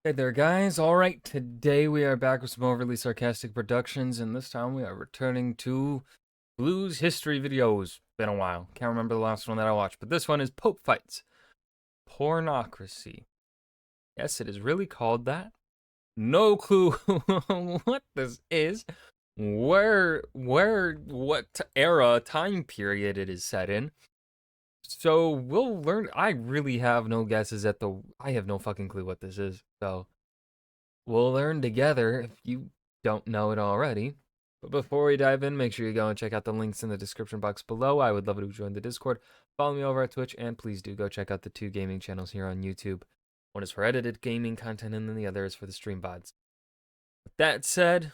Hey there, guys. All right, today we are back with some overly sarcastic productions, and this time we are returning to Blues history videos. Been a while. Can't remember the last one that I watched, but this one is Pope Fights. Pornocracy. Yes, it is really called that. No clue what this is, what era, time period it is set in. So we'll learn. I really have no guesses I have no fucking clue what this is, so we'll learn together if you don't know it already. But before we dive in, make sure you go and check out the links in the description box below. I would love it if you join the Discord. Follow me over at Twitch, and please do go check out the two gaming channels here on YouTube. One is for edited gaming content, and then the other is for the stream VODs. With that said,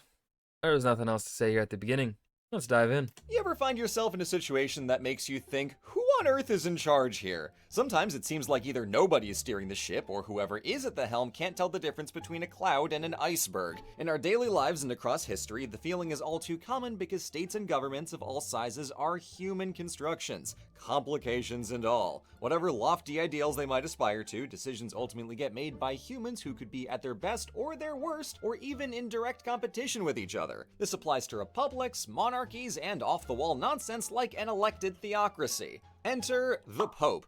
there's nothing else to say here at the beginning. Let's dive in. You ever find yourself in a situation that makes you think, who on earth is in charge here? Sometimes it seems like either nobody is steering the ship or whoever is at the helm can't tell the difference between a cloud and an iceberg. In our daily lives and across history, the feeling is all too common because states and governments of all sizes are human constructions, complications and all. Whatever lofty ideals they might aspire to, decisions ultimately get made by humans who could be at their best or their worst, or even in direct competition with each other. This applies to republics, monarchies, and off-the-wall nonsense like an elected theocracy. Enter the Pope.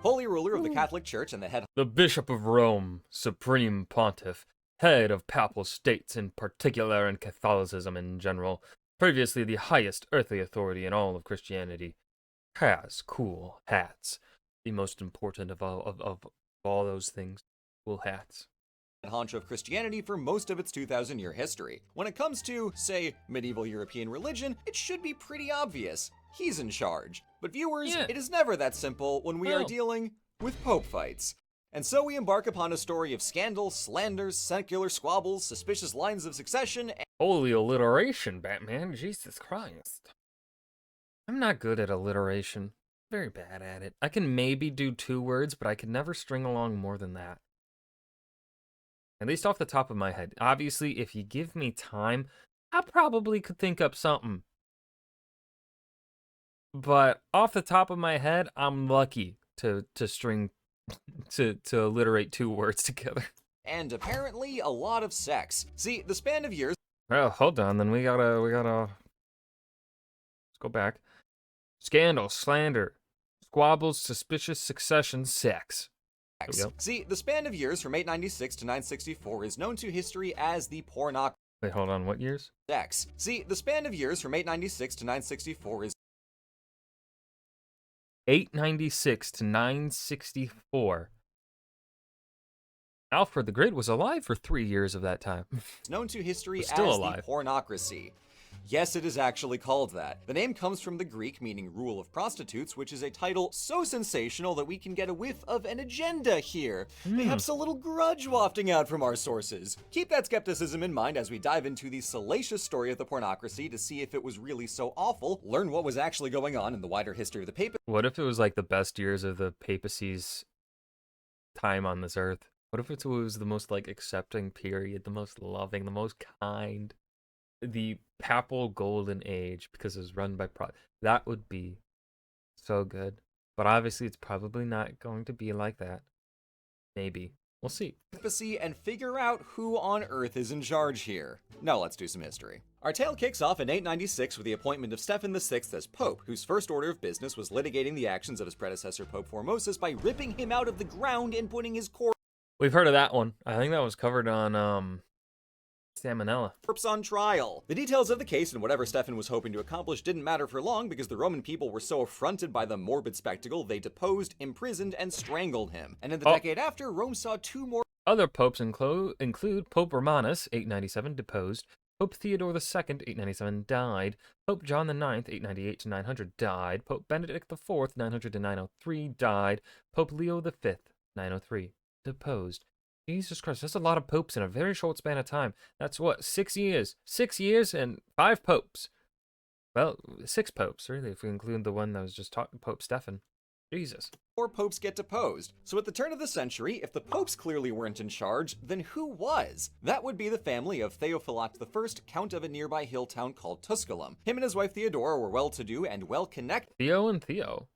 Holy ruler of the Catholic Church and the head The Bishop of Rome, Supreme Pontiff, head of papal states in particular and Catholicism in general, previously the highest earthly authority in all of Christianity, has cool hats. The most important of all those things, cool hats. honcho of Christianity for most of its 2,000-year history. When it comes to, say, medieval European religion, it should be pretty obvious. He's in charge. But viewers, It is never that simple when we are dealing with Pope fights. And so we embark upon a story of scandal, slanders, secular squabbles, suspicious lines of succession, and Holy alliteration, Batman. Jesus Christ. I'm not good at alliteration. Very bad at it. I can maybe do 2 words, but I can never string along more than that. At least off the top of my head. Obviously, if you give me time, I probably could think up something. But off the top of my head, I'm lucky to string to alliterate 2 words together. and apparently a lot of sex. See, the span of years Well, hold on, then we gotta let's go back. Scandal, slander, squabbles, suspicious succession, sex. There we go. See, the span of years from 896 to 964 is known to history as the Pornocracy. Wait, hold on, what years? See, the span of years from 896 to 964 is 896 to 964. Alfred the Great was alive for 3 years of that time. known to history Was as still the alive. Pornocracy. Yes, it is actually called that. The name comes from the Greek meaning rule of prostitutes, which is a title so sensational that we can get a whiff of an agenda here. Perhaps a little grudge wafting out from our sources. Keep that skepticism in mind as we dive into the salacious story of the Pornocracy to see if it was really so awful, learn what was actually going on in the wider history of the papacy. What if it was like the best years of the papacy's time on this earth? What if it was the most like accepting period, the most loving, the most kind? The papal golden age, because it was run by that would be so good. But obviously it's probably not going to be like that. Maybe. We'll see. And figure out who on earth is in charge here. Now let's do some history. Our tale kicks off in 896 with the appointment of Stephen VI as Pope, whose first order of business was litigating the actions of his predecessor Pope Formosus by ripping him out of the ground and putting his corpse We've heard of that one. I think that was covered on Salmonella. on trial. The details of the case and whatever Stephen was hoping to accomplish didn't matter for long because the Roman people were so affronted by the morbid spectacle they deposed, imprisoned, and strangled him. And in the decade after, Rome saw 2 more Other popes include Pope Romanus, 897, deposed. Pope Theodore II, 897, died. Pope John IX, 898 to 900, died. Pope Benedict IV, 900 to 903, died. Pope Leo V, 903, deposed. Jesus Christ, that's a lot of popes in a very short span of time. That's what, 6 years? 6 years and 5 popes. Well, 6 popes, really, if we include the one that was just Pope Stephen. Jesus. popes get deposed. So at the turn of the century, if the popes clearly weren't in charge, then who was? That would be the family of Theophylact I, count of a nearby hill town called Tusculum. Him and his wife Theodora were well-to-do and well-connected. Theo and Theo.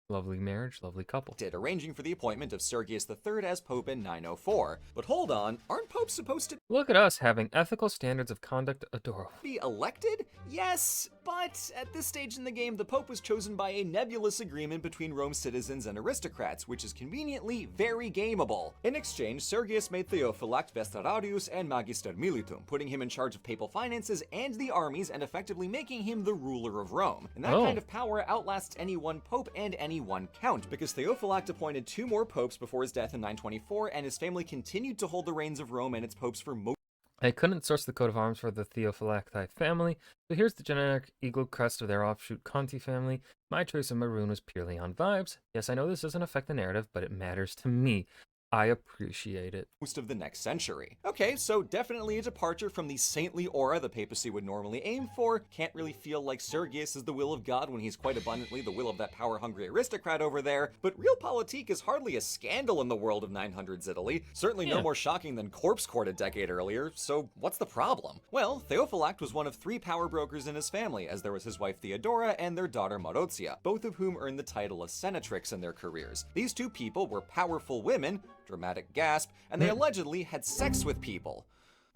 Lovely marriage, lovely couple. Arranging for the appointment of Sergius III as Pope in 904. But hold on, aren't popes supposed to Look at us having ethical standards of conduct adorable. be elected? Yes, but at this stage in the game, the Pope was chosen by a nebulous agreement between Rome's citizens and aristocrats, which is conveniently very gameable. In exchange, Sergius made Theophylact Vestararius and Magister Militum, putting him in charge of papal finances and the armies and effectively making him the ruler of Rome. And that kind of power outlasts any one pope and any one count, because Theophylact appointed 2 more popes before his death in 924, and his family continued to hold the reins of Rome and its popes for most. I couldn't source the coat of arms for the Theophylacti family, so here's the generic eagle crest of their offshoot Conti family. My choice of maroon was purely on vibes. Yes, I know this doesn't affect the narrative, but it matters to me. I appreciate it. Most of the next century. Okay, so definitely a departure from the saintly aura the papacy would normally aim for. Can't really feel like Sergius is the will of God when he's quite abundantly the will of that power-hungry aristocrat over there. But realpolitik is hardly a scandal in the world of 900s Italy. Certainly no more shocking than corpse court a decade earlier, so what's the problem? Well, Theophylact was one of 3 power brokers in his family, as there was his wife Theodora and their daughter Marozia, both of whom earned the title of senatrix in their careers. These 2 people were powerful women, dramatic gasp, and they allegedly had sex with people.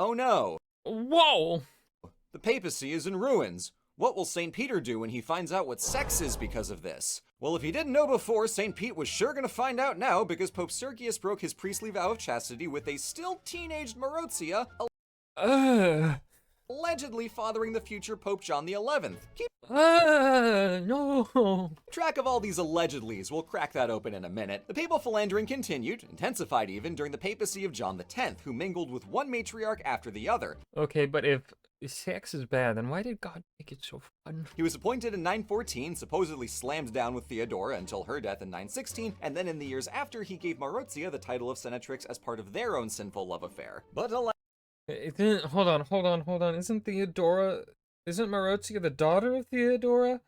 Oh no. Whoa! The papacy is in ruins. What will St. Peter do when he finds out what sex is because of this? Well, if he didn't know before, St. Pete was sure gonna find out now, because Pope Sergius broke his priestly vow of chastity with a still teenaged Marozia, allegedly fathering the future Pope John the 11th. Keep No. track of all these allegedlys. We'll crack that open in a minute. The papal philandering continued, intensified even, during the papacy of John X, who mingled with one matriarch after the other. Okay, but if sex is bad, then why did God make it so fun? He was appointed in 914, supposedly slammed down with Theodora until her death in 916, and then in the years after, he gave Marozia the title of senatrix as part of their own sinful love affair. But Hold on. Isn't Marozia the daughter of Theodora?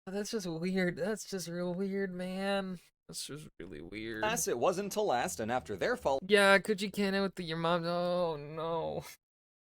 That's just weird. That's just real weird, man. That's just really weird. alas, it wasn't to last, and after their fall Yeah, could you can it with your mom? Oh, no.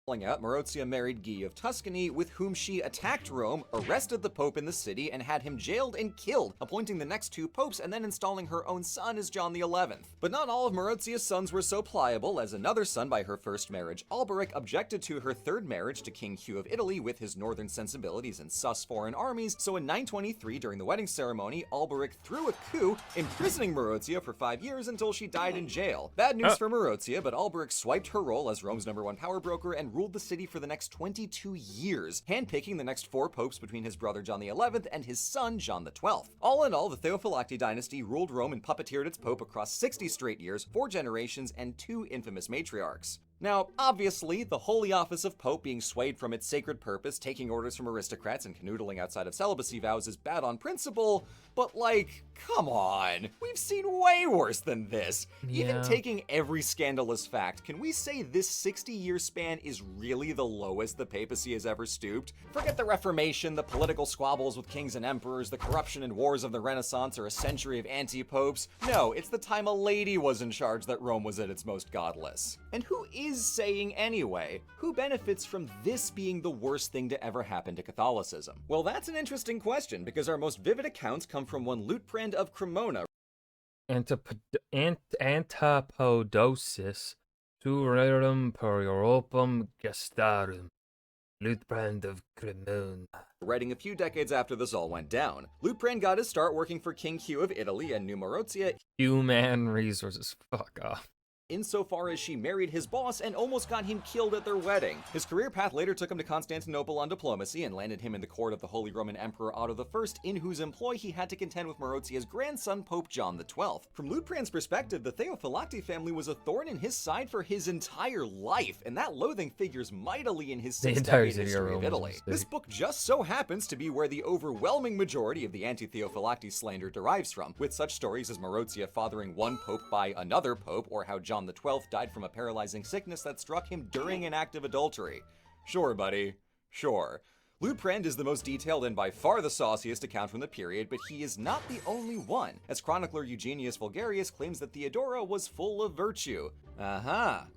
falling out, Marozia married Guy of Tuscany, with whom she attacked Rome, arrested the Pope in the city, and had him jailed and killed, appointing the next 2 popes and then installing her own son as John the 11th. But not all of Marozia's sons were so pliable, as another son by her first marriage, Alberic, objected to her 3rd marriage to King Hugh of Italy with his northern sensibilities and sus foreign armies, so in 923, during the wedding ceremony, Alberic threw a coup, imprisoning Marozia for 5 years until she died in jail. Bad news for Marozia, but Alberic swiped her role as Rome's #1 power broker and ruled the city for the next 22 years, handpicking the next 4 popes between his brother John the 11th and his son John the 12th. All in all, the Theophylacti dynasty ruled Rome and puppeteered its pope across 60 straight years, 4 generations, and 2 infamous matriarchs. Now, obviously, the holy office of Pope being swayed from its sacred purpose, taking orders from aristocrats and canoodling outside of celibacy vows is bad on principle, but like, come on, we've seen way worse than this. Even taking every scandalous fact, can we say this 60-year span is really the lowest the papacy has ever stooped? Forget the Reformation, the political squabbles with kings and emperors, the corruption and wars of the Renaissance, or a century of anti-popes. No, it's the time a lady was in charge that Rome was at its most godless. And who is saying anyway? Who benefits from this being the worst thing to ever happen to Catholicism? Well, that's an interesting question, because our most vivid accounts come from one Liutprand of Cremona. Antipodosis Surerum per Europam gestarum. Liutprand of Cremona. Writing a few decades after this all went down. Liutprand got his start working for King Hugh of Italy and knew Marozia Human resources. Fuck off. insofar as she married his boss and almost got him killed at their wedding. His career path later took him to Constantinople on diplomacy and landed him in the court of the Holy Roman Emperor Otto I, in whose employ he had to contend with Marozia's grandson, Pope John XII. From Liutprand's perspective, the Theophylacti family was a thorn in his side for his entire life, and that loathing figures mightily in his 6-decade history of Italy. This book just so happens to be where the overwhelming majority of the anti-Theophylacti slander derives from, with such stories as Marozia fathering one pope by another pope, or how John XII died from a paralyzing sickness that struck him during an act of adultery. Sure, buddy. Sure. Luitprand is the most detailed and by far the sauciest account from the period, but he is not the only one, as chronicler Eugenius Vulgarius claims that Theodora was full of virtue.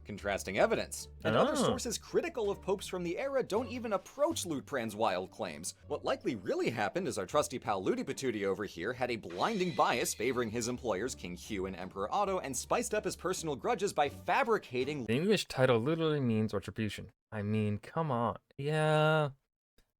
Contrasting evidence. And other sources critical of popes from the era don't even approach Luitprand's wild claims. What likely really happened is our trusty pal Ludipatuti over here had a blinding bias favoring his employers, King Hugh and Emperor Otto, and spiced up his personal grudges by fabricating... The English title literally means retribution. I mean, come on. Yeah.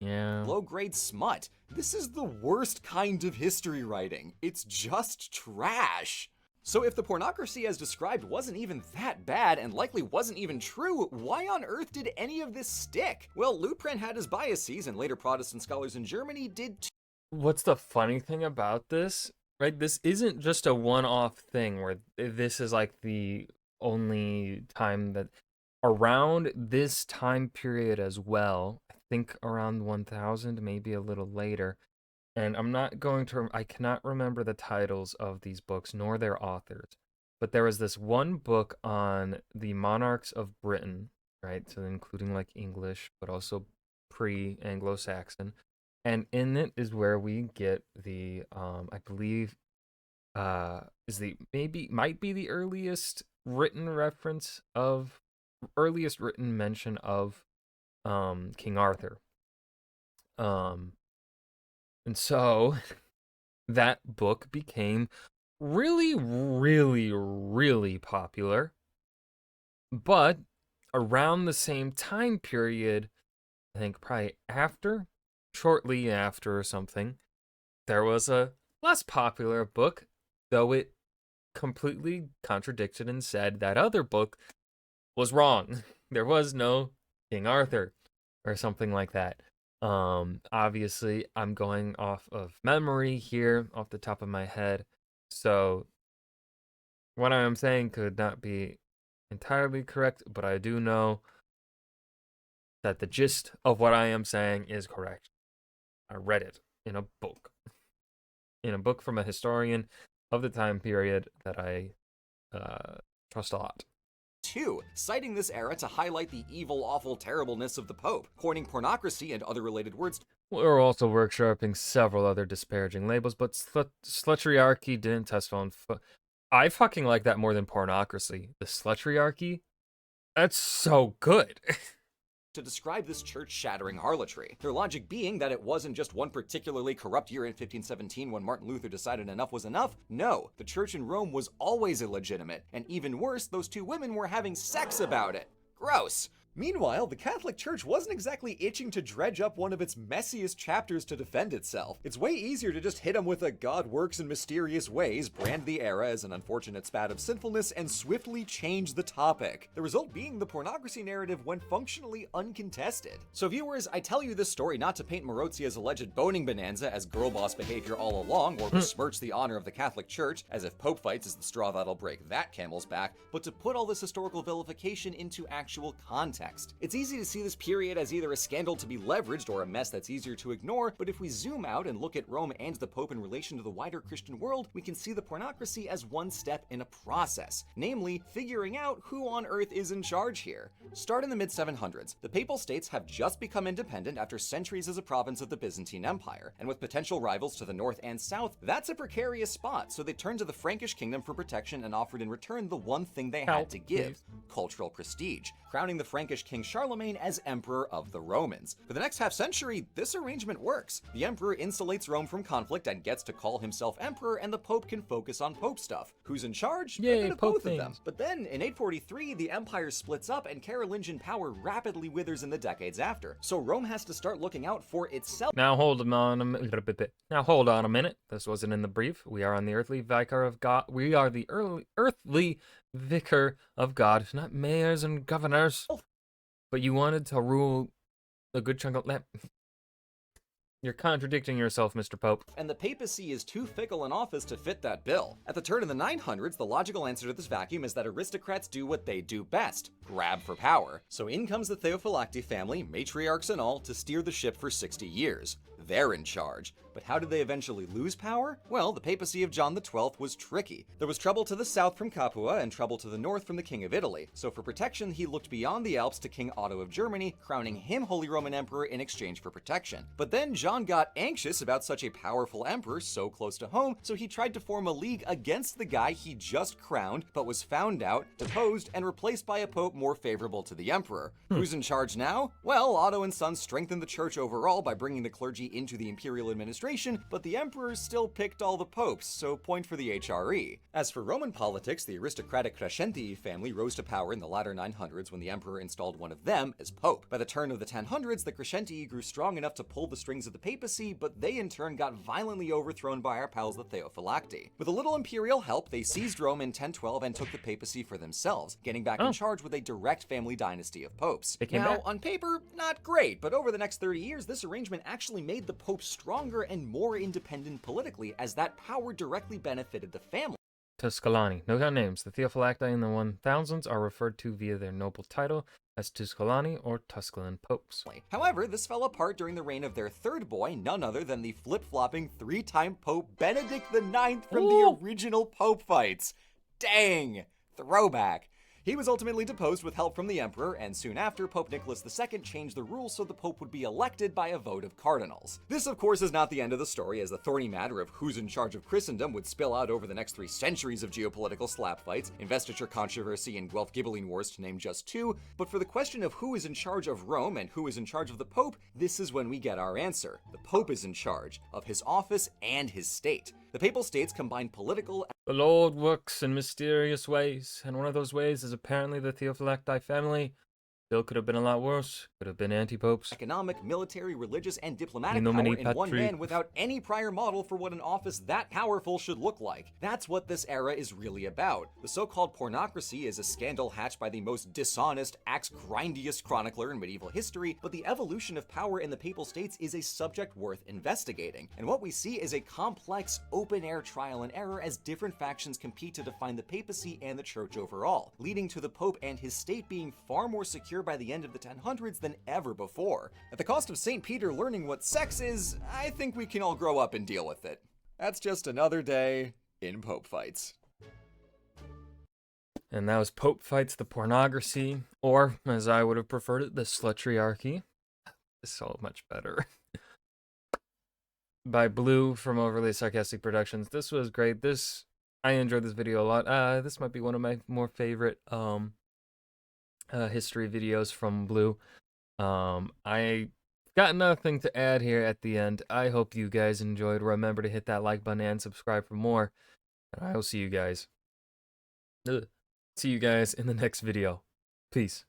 Low-grade smut. This is the worst kind of history writing. It's just trash. So if the pornocracy as described wasn't even that bad and likely wasn't even true, why on earth did any of this stick? Well, Luitprand had his biases, and later Protestant scholars in Germany did too. What's the funny thing about this? Right, this isn't just a one-off thing where this is like the only time that around this time period as well. I think around 1000, maybe a little later. And I cannot remember the titles of these books nor their authors. But there was this one book on the monarchs of Britain, right? So including like English, but also pre-Anglo-Saxon. And in it is where we get the, I believe, might be the earliest written mention of King Arthur. And so that book became really, really, really popular. But around the same time period, I think probably shortly after or something, there was a less popular book, though it completely contradicted and said that other book was wrong. There was no King Arthur or something like that. Obviously, I'm going off of memory here, off the top of my head. So what I am saying could not be entirely correct, but I do know that the gist of what I am saying is correct. I read it in a book from a historian of the time period that I trust a lot. Citing this era to highlight the evil, awful terribleness of the Pope, coining pornocracy and other related words. We're also workshopping several other disparaging labels, but slutriarchy didn't test on. I fucking like that more than pornocracy. The slutriarchy, that's so good. To describe this church-shattering harlotry. Their logic being that it wasn't just one particularly corrupt year in 1517 when Martin Luther decided enough was enough. No, the church in Rome was always illegitimate, and even worse, those two women were having sex about it. Gross. Meanwhile, the Catholic Church wasn't exactly itching to dredge up one of its messiest chapters to defend itself. It's way easier to just hit them with a "God works in mysterious ways," brand the era as an unfortunate spat of sinfulness, and swiftly change the topic. The result being the pornocracy narrative went functionally uncontested. So viewers, I tell you this story not to paint Marozia's alleged boning bonanza as girl boss behavior all along, or besmirch the honor of the Catholic Church, as if Pope fights is the straw that'll break that camel's back, but to put all this historical vilification into actual context. It's easy to see this period as either a scandal to be leveraged or a mess that's easier to ignore, but if we zoom out and look at Rome and the Pope in relation to the wider Christian world, we can see the pornocracy as one step in a process, namely figuring out who on earth is in charge here. Start in the mid-700s. The Papal States have just become independent after centuries as a province of the Byzantine Empire, and with potential rivals to the north and south, that's a precarious spot, so they turned to the Frankish kingdom for protection and offered in return the one thing they had to give: cultural prestige, crowning the Frankish King Charlemagne as Emperor of the Romans. For the next half-century, this arrangement works. The Emperor insulates Rome from conflict and gets to call himself Emperor, and the Pope can focus on Pope stuff. Who's in charge? Yay, a bit of Pope both things. of them. But then, in 843, the Empire splits up and Carolingian power rapidly withers in the decades after. So Rome has to start looking out for itself. Now hold on a minute. This wasn't in the brief. We are on the earthly vicar of God. We are the earthly vicar of God, not mayors and governors. But you wanted to rule a good chunk of land. You're contradicting yourself, Mr. Pope. And the papacy is too fickle in office to fit that bill. At the turn of the 900s, the logical answer to this vacuum is that aristocrats do what they do best: grab for power. So in comes the Theophylacti family, matriarchs and all, to steer the ship for 60 years. they're in charge. But how did they eventually lose power? Well, the papacy of John XII was tricky. There was trouble to the south from Capua and trouble to the north from the King of Italy. So for protection, he looked beyond the Alps to King Otto of Germany, crowning him Holy Roman Emperor in exchange for protection. But then John got anxious about such a powerful emperor so close to home, so he tried to form a league against the guy he just crowned, but was found out, deposed, and replaced by a pope more favorable to the emperor. Who's in charge now? Well, Otto and Son strengthened the church overall by bringing the clergy into the imperial administration, but the emperor still picked all the popes, so point for the HRE. As for Roman politics, the aristocratic Crescentii family rose to power in the latter 900s when the emperor installed one of them as pope. By the turn of the 1000s, the Crescentii grew strong enough to pull the strings of the papacy, but they in turn got violently overthrown by our pals the Theophylacti. With a little imperial help, they seized Rome in 1012 and took the papacy for themselves, getting back in charge with a direct family dynasty of popes. Now, on paper, not great, but over the next 30 years, this arrangement actually made the pope stronger and more independent politically, as that power directly benefited the family. Tusculani. Note down names. The Theophylacti in the 1000s are referred to via their noble title as Tusculani or Tusculan popes. However, this fell apart during the reign of their third boy, none other than the flip-flopping three-time Pope Benedict IX from the original Pope fights. Dang! Throwback. He was ultimately deposed with help from the emperor, and soon after, Pope Nicholas II changed the rules so the pope would be elected by a vote of cardinals. This, of course, is not the end of the story, as the thorny matter of who's in charge of Christendom would spill out over the next 3 centuries of geopolitical slap fights, investiture controversy, and Guelph Ghibelline wars, to name just 2. But for the question of who is in charge of Rome and who is in charge of the pope, this is when we get our answer. The pope is in charge of his office and his state. The papal states combine political. The Lord works in mysterious ways, and one of those ways is apparently the Theophylacti family. Still could have been a lot worse. Could have been anti-popes. Economic, military, religious, and diplomatic power in one man without any prior model for what an office that powerful should look like. That's what this era is really about. The so-called pornocracy is a scandal hatched by the most dishonest, axe-grindiest chronicler in medieval history, but the evolution of power in the papal states is a subject worth investigating. And what we see is a complex, open-air trial and error as different factions compete to define the papacy and the church overall, leading to the pope and his state being far more secure by the end of the 1000s than ever before. At the cost of St. Peter learning what sex is, I think we can all grow up and deal with it. That's just another day in Pope Fights. And that was Pope Fights, the Pornocracy, or, as I would have preferred it, the Slutriarchy. It's so much better. By Blue from Overly Sarcastic Productions. This was great. I enjoyed this video a lot. This might be one of my more favorite history videos from Blue. I got nothing to add here at the end. I hope you guys enjoyed. Remember to hit that like button and subscribe for more. And I will see you guys. See you guys in the next video. Peace.